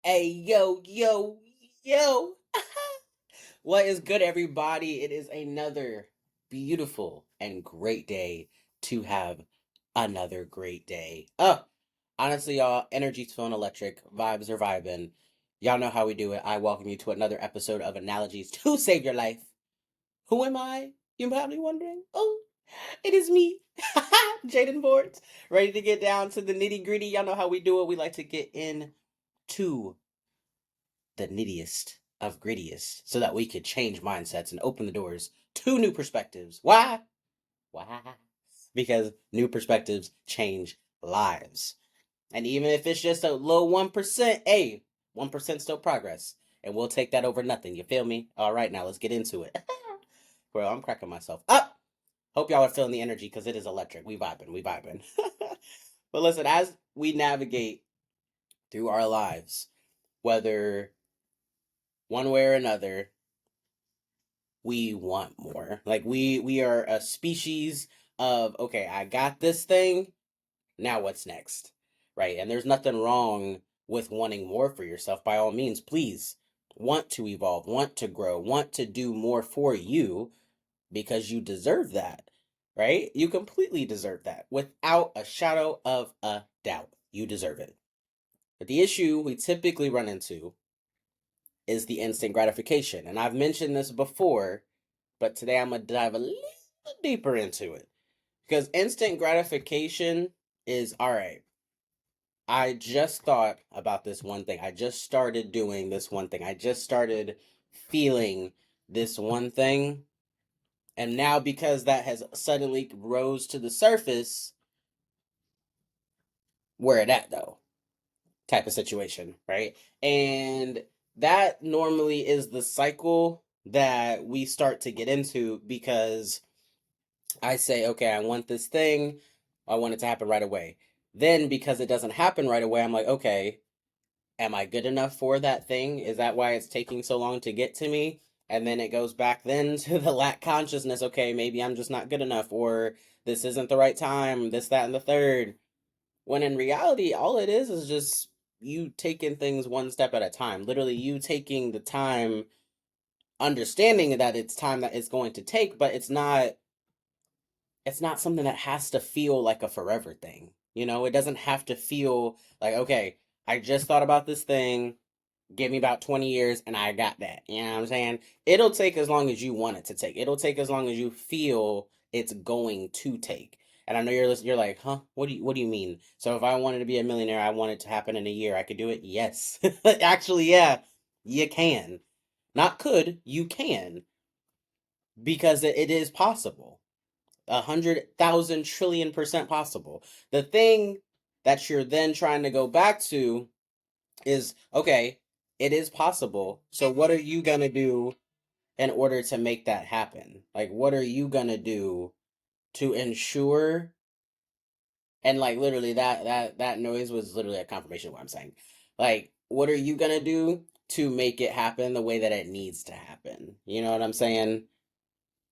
Hey, yo, yo, yo. What is good, everybody? It is another beautiful and great day to have another great day. Honestly, y'all, energy's feeling electric, vibes are vibing. Y'all know how we do it. I welcome you to another episode of Analogies to Save Your Life. Who am I? You're probably wondering. Oh, it is me, Jaden Boards, ready to get down to the nitty gritty. Y'all know how we do it. We like to get into the nittiest of grittiest so that we could change mindsets and open the doors to new perspectives. Why? Why? Because new perspectives change lives. And even if it's just a low 1%, hey, 1% still progress. And we'll take that over nothing. You feel me? All right, now let's get into it. Bro, I'm cracking myself up. Hope y'all are feeling the energy because it is electric. We vibing, we vibing. But listen, as we navigate through our lives, whether one way or another, we want more. Like we are a species of okay, I got this thing, now what's next? Right? And there's nothing wrong with wanting more for yourself. By all means, please want to evolve, want to grow, want to do more for you because you deserve that. Right? You completely deserve that without a shadow of a doubt. You deserve it. But the issue we typically run into is the instant gratification. And I've mentioned this before, but today I'm going to dive a little deeper into it. Because instant gratification is all right. I just thought about this one thing. I just started doing this one thing. I just started feeling this one thing. And now, because that has suddenly rose to the surface, where it at though? Type of situation, right? And that normally is the cycle that we start to get into because I say, okay, I want this thing. I want it to happen right away. Then, because it doesn't happen right away, I'm like, okay, am I good enough for that thing? Is that why it's taking so long to get to me? And then it goes back then to the lack consciousness. Okay, maybe I'm just not good enough, or this isn't the right time, this, that, and the third. When in reality, all it is just you taking things one step at a time. Literally, you taking the time, understanding that it's time that it's going to take, but it's not something that has to feel like a forever thing. It doesn't have to feel like, okay, I just thought about this thing, give me about 20 years and I got that. You know what I'm saying? It'll take as long as you want it to take. It'll take as long as you feel it's going to take. And I know you're listening, you're like, huh? What do you mean? So if I wanted to be a millionaire, I want it to happen in a year, I could do it? Yes. Actually, yeah, you can. Not could, you can. Because it is possible. 100,000 trillion% possible. The thing that you're then trying to go back to is okay, it is possible. So what are you going to do in order to make that happen? Like, what are you going to do to ensure? And like literally that noise was literally a confirmation of what I'm saying. Like, what are you going to do to make it happen the way that it needs to happen? You know what I'm saying?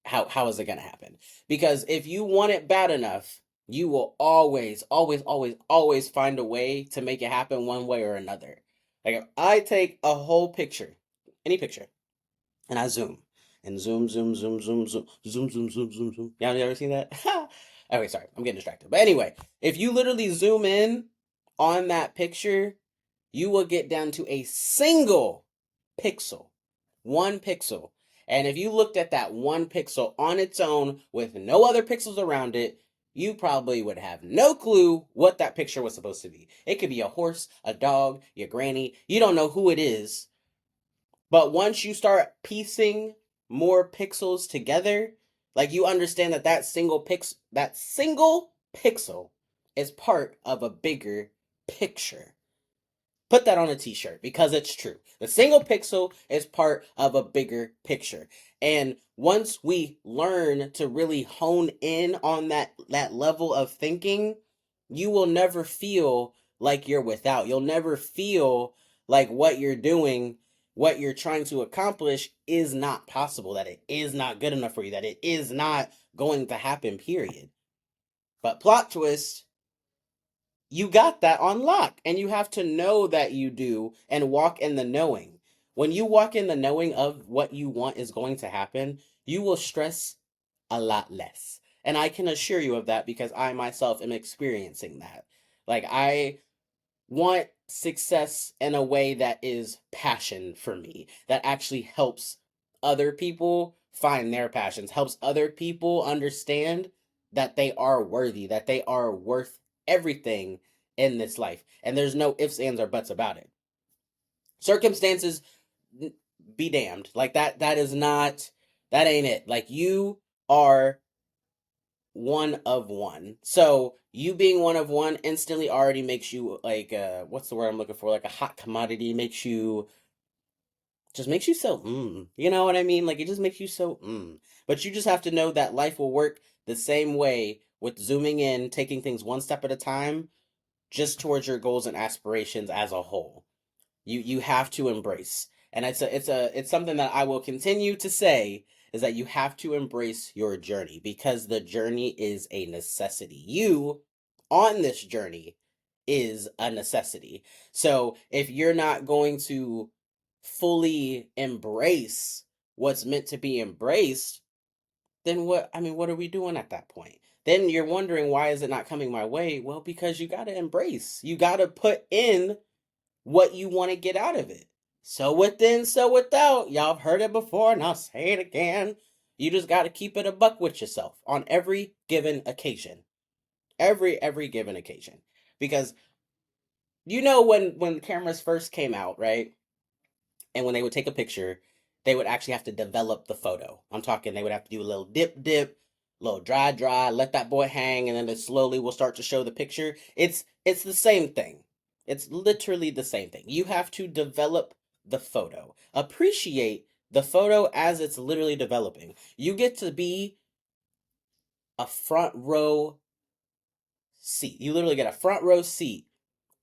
How is it going to happen? Because if you want it bad enough, you will always always always always find a way to make it happen one way or another. Like if I take a whole picture, any picture, and I zoom and zoom zoom zoom zoom zoom zoom zoom zoom zoom zoom. Y'all ever seen that? Okay, sorry, I'm getting distracted. But anyway, if you literally zoom in on that picture, you will get down to a single pixel, one pixel. And if you looked at that one pixel on its own with no other pixels around it, you probably would have no clue what that picture was supposed to be. It could be a horse, a dog, your granny. You don't know who it is. But once you start piecing more pixels together, like you understand that that single pixel is part of a bigger picture. Put that on a t-shirt because it's true. The single pixel is part of a bigger picture. And once we learn to really hone in on that level of thinking, you will never feel like you're without. You'll never feel like what you're doing, what you're trying to accomplish is not possible, that it is not good enough for you, that it is not going to happen, period. But plot twist, you got that on lock, and you have to know that you do and walk in the knowing. When you walk in the knowing of what you want is going to happen, you will stress a lot less. And I can assure you of that because I myself am experiencing that. Like, I want success in a way that is passion for me, that actually helps other people find their passions, helps other people understand that they are worthy, that they are worth everything in this life. And there's no ifs, ands, or buts about it. Circumstances be damned. Like that is not, that ain't it. Like, you are one of one. So you being one of one instantly already makes you like what's the word I'm looking for? Like a hot commodity, makes you, just makes you so You know what I mean? Like, it just makes you so But you just have to know that life will work the same way with zooming in, taking things one step at a time, just towards your goals and aspirations as a whole. You have to embrace. And it's something that I will continue to say, is that you have to embrace your journey, because the journey is a necessity. You on this journey is a necessity. So if you're not going to fully embrace what's meant to be embraced, then what are we doing at that point? Then you're wondering, why is it not coming my way? Well, because you got to embrace. You got to put in what you want to get out of it. So within, so without. Y'all have heard it before, and I'll say it again. You just got to keep it a buck with yourself on every given occasion. Every given occasion. Because when cameras first came out, right? And when they would take a picture, they would actually have to develop the photo. I'm talking, they would have to do a little dip, little dry, let that boy hang, and then it slowly will start to show the picture. It's the same thing. It's literally the same thing. You have to develop the photo. Appreciate the photo as it's literally developing. You get to be a front row seat. You literally get a front row seat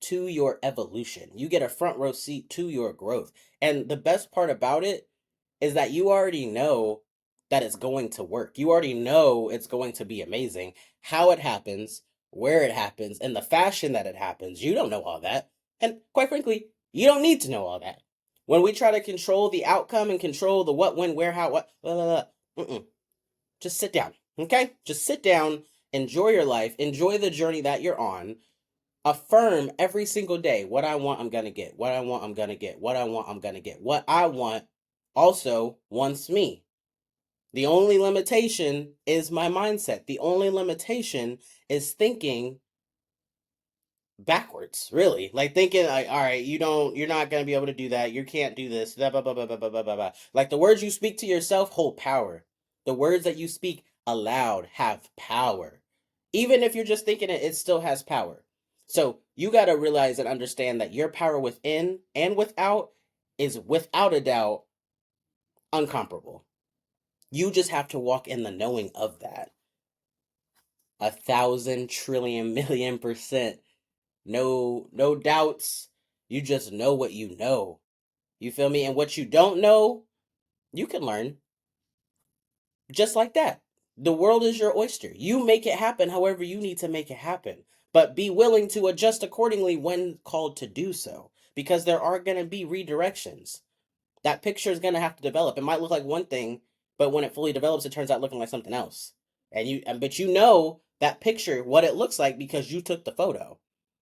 to your evolution. You get a front row seat to your growth. And the best part about it is that you already know that it's going to work. You already know it's going to be amazing. How it happens, where it happens, and the fashion that it happens. You don't know all that. And quite frankly, you don't need to know all that. When we try to control the outcome and control the what, when, where, how, what, blah, blah, blah, just sit down, okay? Just sit down, enjoy your life, enjoy the journey that you're on. Affirm every single day, what I want, I'm going to get. What I want, I'm going to get. What I want, I'm going to get. What I want also wants me. The only limitation is my mindset. The only limitation is thinking backwards, really. Like, thinking like, all right, you're not going to be able to do that. You can't do this. Blah, blah, blah, blah, blah, blah, blah, blah. Like, the words you speak to yourself hold power. The words that you speak aloud have power. Even if you're just thinking it, it still has power. So you got to realize and understand that your power within and without is without a doubt uncomparable. You just have to walk in the knowing of that. 1,000 trillion million%. No doubts. You just know what you know. You feel me? And what you don't know, you can learn. Just like that. The world is your oyster. You make it happen however you need to make it happen. But be willing to adjust accordingly when called to do so. Because there are going to be redirections. That picture is going to have to develop. It might look like one thing, but when it fully develops, it turns out looking like something else. But you know that picture, what it looks like, because you took the photo.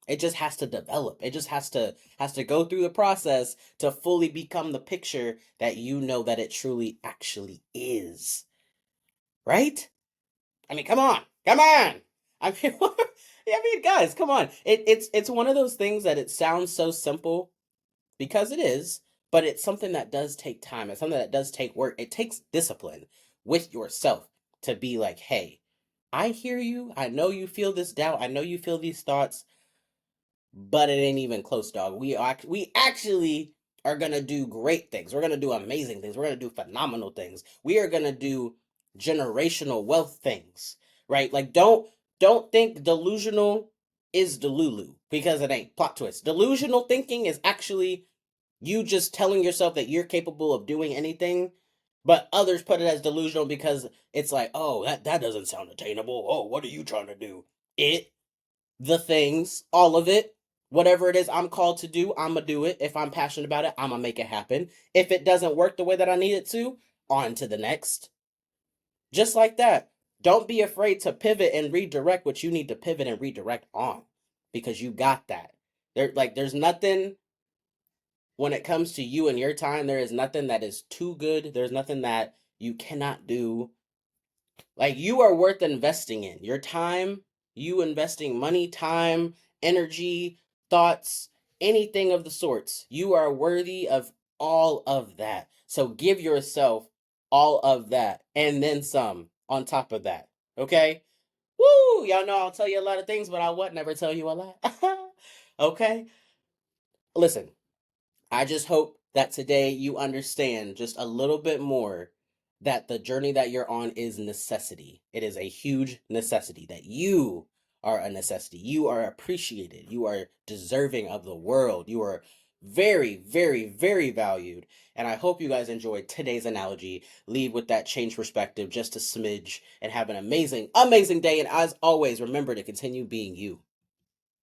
It just has to develop. It just has to go through the process to fully become the picture that you know that it truly actually is. Right? I mean, come on. Come on. I mean, guys, come on. It's one of those things that it sounds so simple, because it is, but it's something that does take time. It's something that does take work. It takes discipline with yourself to be like, hey, I hear you. I know you feel this doubt. I know you feel these thoughts, but it ain't even close, dog. We actually are gonna do great things. We're gonna do amazing things. We're gonna do phenomenal things. We are gonna do generational wealth things, right? Like, don't think delusional is delulu, because it ain't. Plot twist. Delusional thinking is actually you just telling yourself that you're capable of doing anything, but others put it as delusional because it's like, oh, that doesn't sound attainable. Oh, what are you trying to do? It the things, all of it. Whatever it is I'm called to do, I'm going to do it. If I'm passionate about it, I'm going to make it happen. If it doesn't work the way that I need it to, on to the next. Just like that. Don't be afraid to pivot and redirect what you need to pivot and redirect on, because you got that. There's nothing when it comes to you and your time, there is nothing that is too good. There's nothing that you cannot do. Like, you are worth investing in. Your time, you investing money, time, energy, thoughts, anything of the sorts. You are worthy of all of that. So give yourself all of that and then some on top of that. Okay? Woo! Y'all know I'll tell you a lot of things, but I would never tell you a lot. Okay? Listen, I just hope that today you understand just a little bit more that the journey that you're on is necessity. It is a huge necessity, that you are a necessity. You are appreciated. You are deserving of the world. You are very, very, very valued. And I hope you guys enjoyed today's analogy. Leave with that change perspective just a smidge and have an amazing, amazing day. And as always, remember to continue being you.